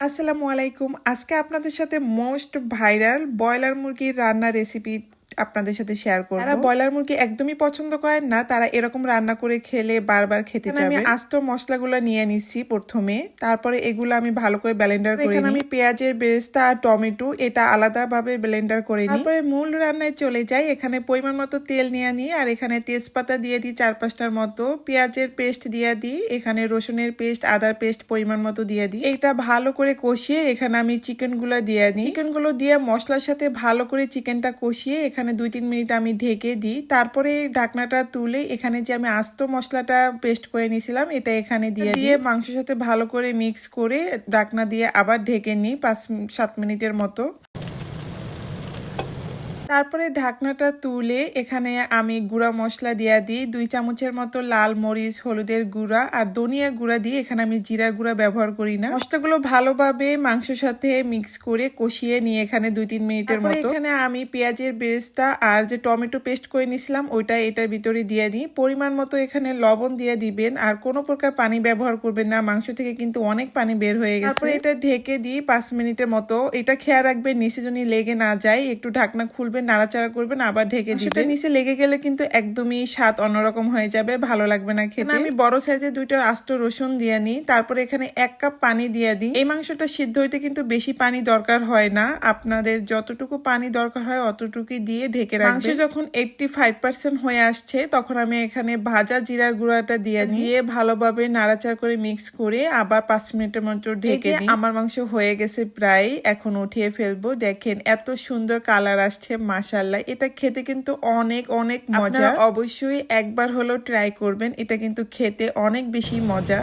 আসসালামু আলাইকুম। আজকে আপনাদের সাথে মোস্ট ভাইরাল ব্রয়লার মুরগির রান্নার রেসিপি আপনাদের সাথে শেয়ার করব। যারা ব্রয়লার মুরগি একদমই পছন্দ করেন না তারা এরকম রান্না করে খেলে বারবার খেতে চাবে। আমি আস্ত মশলাগুলো নিয়ে নিচ্ছি প্রথমে, তারপরে এগুলো আমি ভালো করে ব্লেন্ডার করে এখানে আমি পেঁয়াজের বেরেস্তা আর টমেটো এটা আলাদাভাবে ব্লেন্ডার করে নিই। তারপরে মূল রান্নায় চলে যাই। এখানে পরিমাণ মতো তেল নিয়ে নিই আর এখানে তেজপাতা দিয়ে দিই 4-5টার মতো, পেঁয়াজের পেস্ট দিয়ে দিই, এখানে রসুনের পেস্ট আদার পেস্ট পরিমাণ মতো দিয়ে দিই। এটা ভালো করে কষিয়ে এখানে আমি চিকেনগুলো দিয়ে দিই। চিকেনগুলো দিয়ে মশলার সাথে ভালো করে চিকেনটা কষিয়ে এখানে 2-3 মিনিট আমি ঢেকে দিই। তারপরে ঢাকনাটা তুলে এখানে যে আমি আস্ত মশলাটা পেস্ট করে নিয়েছিলাম এটা এখানে দিয়ে মাংসের সাথে ভালো করে মিক্স করে ঢাকনা দিয়ে আবার ঢেকে নিই 5-7 মিনিটের মতো। তারপরে ঢাকনাটা তুলে এখানে আমি গুঁড়া মশলা দিয়ে দিই 2 চামচের মতো, লাল মরিচ হলুদের গুঁড়া আর ধনিয়া গুঁড়া দিয়ে, এখানে আমি জিরা গুঁড়া ব্যবহার করি না। মশলাগুলো ভালোভাবে মাংসের সাথে মিক্স করে কষিয়ে নিয়ে এখানে 2-3 মিনিটের মতো এখানে আমি পেঁয়াজের বেরেস্তা আর যে টমেটো পেস্ট করে নিয়েছিলাম ওইটা এটার ভিতরে দিয়ে দিই। পরিমাণ মতো এখানে লবণ দিয়ে দিবেন আর কোনো প্রকার পানি ব্যবহার করবেন না, মাংস থেকে কিন্তু অনেক পানি বের হয়ে গেছে। তারপরে এটা ঢেকে দিই 5 মিনিটের মতো। এটা খেয়াল রাখবেন নিচে যদি লেগে না যায়, একটু ঢাকনা খুলবেন, নাড়াচাড়া করবেন, আবার ঢেকে দিবেন। নিচে লেগে গেলে কিন্তু একদমই স্বাদ অন্যরকম হয়ে যাবে, ভালো লাগবে না খেতে। আমি বড় সাইজের 2টা আস্ত রসুন দিয়ে নিই, তারপরে এখানে 1 কাপ পানি দিয়ে দিই। এই মাংসটা সিদ্ধ হইতে কিন্তু বেশি পানি দরকার হয় না, আপনাদের যতটুকু পানি দরকার হয় অতটুকুই দিয়ে ঢেকে রাখবেন। মাংস যখন 85% হয়ে আসছে তখন আমি এখানে ভাজা জিরার গুঁড়াটা দিয়ে ভালোভাবে নাড়াচাড়া করে মিক্স করে আবার 5 মিনিটের মতো ঢেকে দিই। আমার মাংস হয়ে গেছে প্রায়, এখন উঠিয়ে ফেলবো। দেখেন এত সুন্দর কালার আসছে, মাশাআল্লাহ। এটা খেতে কিন্তু অনেক অনেক মজা, অবশ্যই একবার হলো ট্রাই করবেন, এটা কিন্তু খেতে অনেক বেশি মজা।